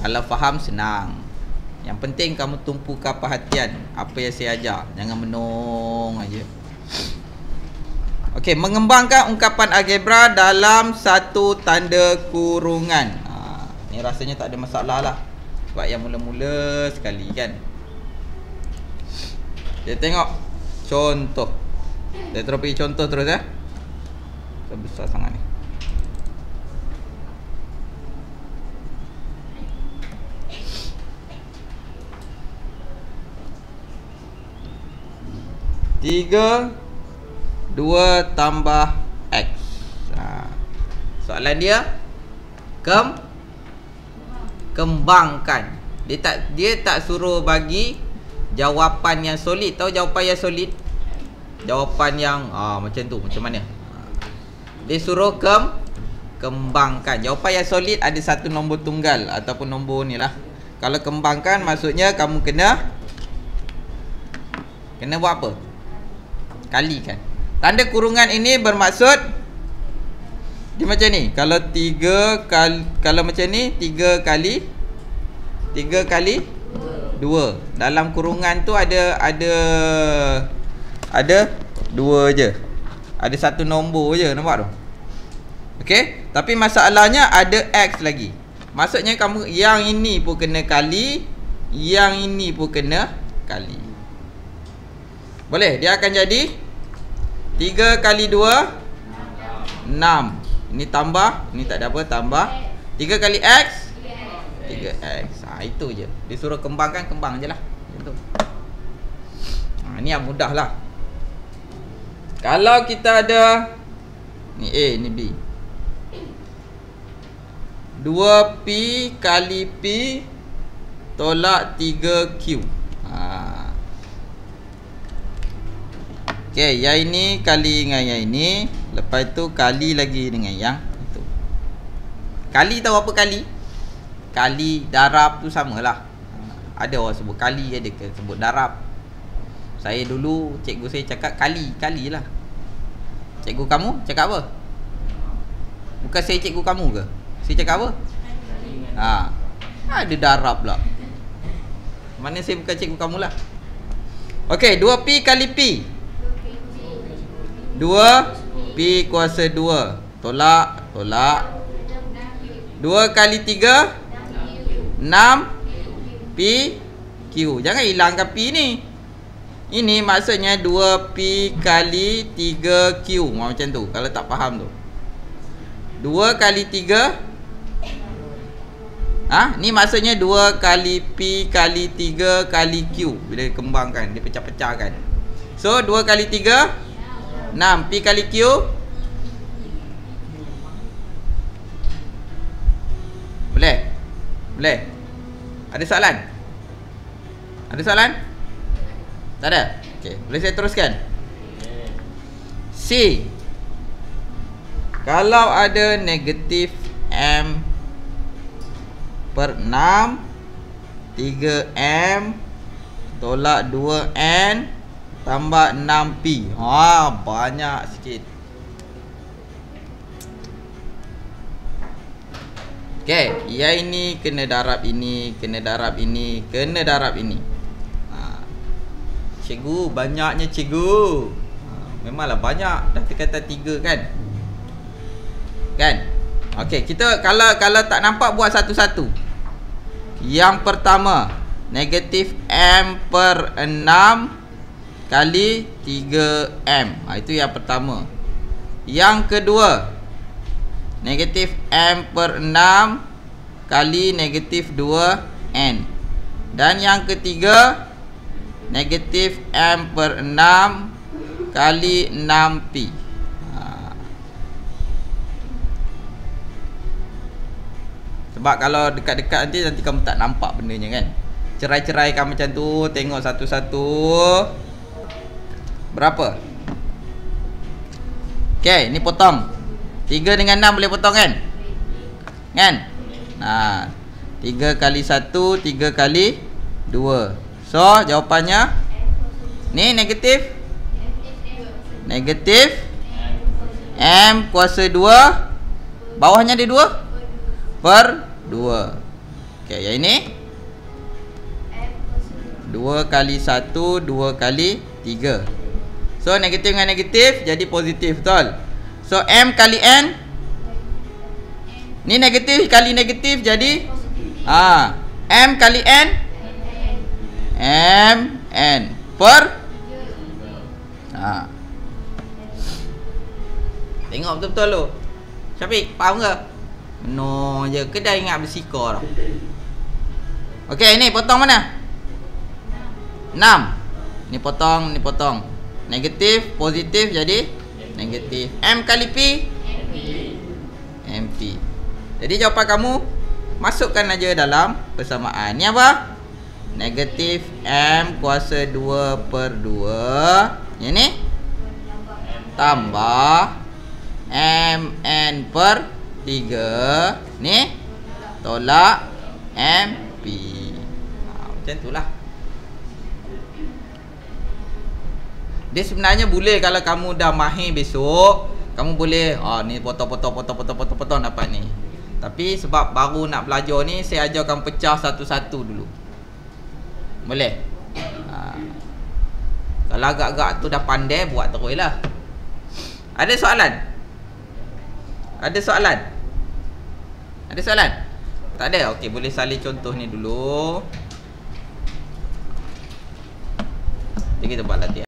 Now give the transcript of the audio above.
Kalau faham senang. Yang penting kamu tumpukan perhatian apa yang saya ajar. Jangan menong aja. Okey, mengembangkan ungkapan algebra dalam satu tanda kurungan. Ni rasanya tak ada masalah lah. Sebab yang mula-mula sekali kan. Kita tengok contoh. Kita terus pergi contoh terus ya. Besar sangat ni. Tiga 2 tambah X. Soalan dia kembangkan. Dia tak suruh bagi jawapan yang solid. Tahu jawapan yang solid? Jawapan yang macam tu. Macam mana? Dia suruh kembangkan. Jawapan yang solid ada satu nombor tunggal ataupun nombor ni lah. Kalau kembangkan maksudnya kamu kena buat apa? Kalikan. Tanda kurungan ini bermaksud dia macam ni. Kalau 3 kali, kalau macam ni 3 kali 2. Dalam kurungan tu ada 2 je. Ada satu nombor je, nampak tu? Okey, tapi masalahnya ada X lagi. Maksudnya kamu yang ini pun kena kali, yang ini pun kena kali. Boleh? Dia akan jadi 3 kali 2 6. Ini tambah, ini tak ada apa, tambah 3 kali X 3X. Itu je. Dia suruh kembangkan, kembang je lah. Itu. Ini yang mudah lah. Kalau kita ada ni A, ni B, 2P kali P tolak 3Q. Okey, yang ini kali dengan yang ini, lepas tu kali lagi dengan yang itu. Kali tahu apa kali? Kali darab tu samalah. Ada orang sebut kali, ada ke sebut darab. Saya dulu cikgu saya cakap kali lah. Cikgu kamu cakap apa? Bukan saya cikgu kamu ke? Saya cakap apa? Ada darab pula. Mana saya bukan cikgu kamu lah. Okey, 2P kali P. 2P kuasa 2 tolak 2 kali 3 6P Q. Jangan hilangkan P ni. Ini maksudnya 2P kali 3Q. Macam tu. Kalau tak faham tu 2 kali 3. Ni maksudnya 2 kali P kali 3 kali Q. Bila kembangkan, dia pecah-pecahkan. So 2 kali 3 6. P kali Q Boleh? Boleh? Ada soalan? Ada soalan? Tak ada? Okey, boleh saya teruskan? C. Kalau ada negatif M per 6 3M tolak 2N tambah 6P. Banyak sikit. Okey, yang ini kena darab ini, kena darab ini, kena darab ini. Cikgu, banyaknya cikgu. Memanglah banyak. Dah terkata 3 kan? Kan? Okey, kita kalau tak nampak buat satu-satu. Yang pertama, negatif M per 6 kali 3M. Itu yang pertama. Yang kedua, negatif M per 6 kali negatif 2N. Dan yang ketiga, negatif M per 6 kali 6P. Sebab kalau dekat-dekat nanti kamu tak nampak bendanya kan. Cerai-ceraikan macam tu. Tengok satu-satu. Berapa? Okey, ni potong. 3 dengan 6 boleh potong kan? Kan? 3 kali 1, 3 kali 2. So, jawapannya ni negatif M kuasa 2. Bawahnya ada 2 per 2. Okey, yang ini 2 kali 1, 2 kali 3. So negatif dengan negatif jadi positif, betul? So M kali N, ni negatif kali negatif jadi M kali N, M N per tengok betul-betul lu. Syafiq, faham ke? No je, ke dah ingat bersiko tau. Okey, ni potong mana? 6. Ni potong, ni potong. Negatif, positif jadi negatif. M kali P, MP. Jadi jawapan kamu masukkan aja dalam persamaan. Ni apa? Negatif M kuasa 2 per 2. Yang ni tambah MN per 3. Ni tolak MP. Macam tu lah. Dia sebenarnya boleh kalau kamu dah mahir besok, kamu boleh ni potong dapat ni. Tapi sebab baru nak belajar ni, saya ajarkan pecah satu-satu dulu. Boleh? Kalau agak-agak tu dah pandai, buat terus lah. Ada soalan? Ada soalan? Ada soalan? Tak ada? Okey, boleh salin contoh ni dulu. Jadi kita buat latihan.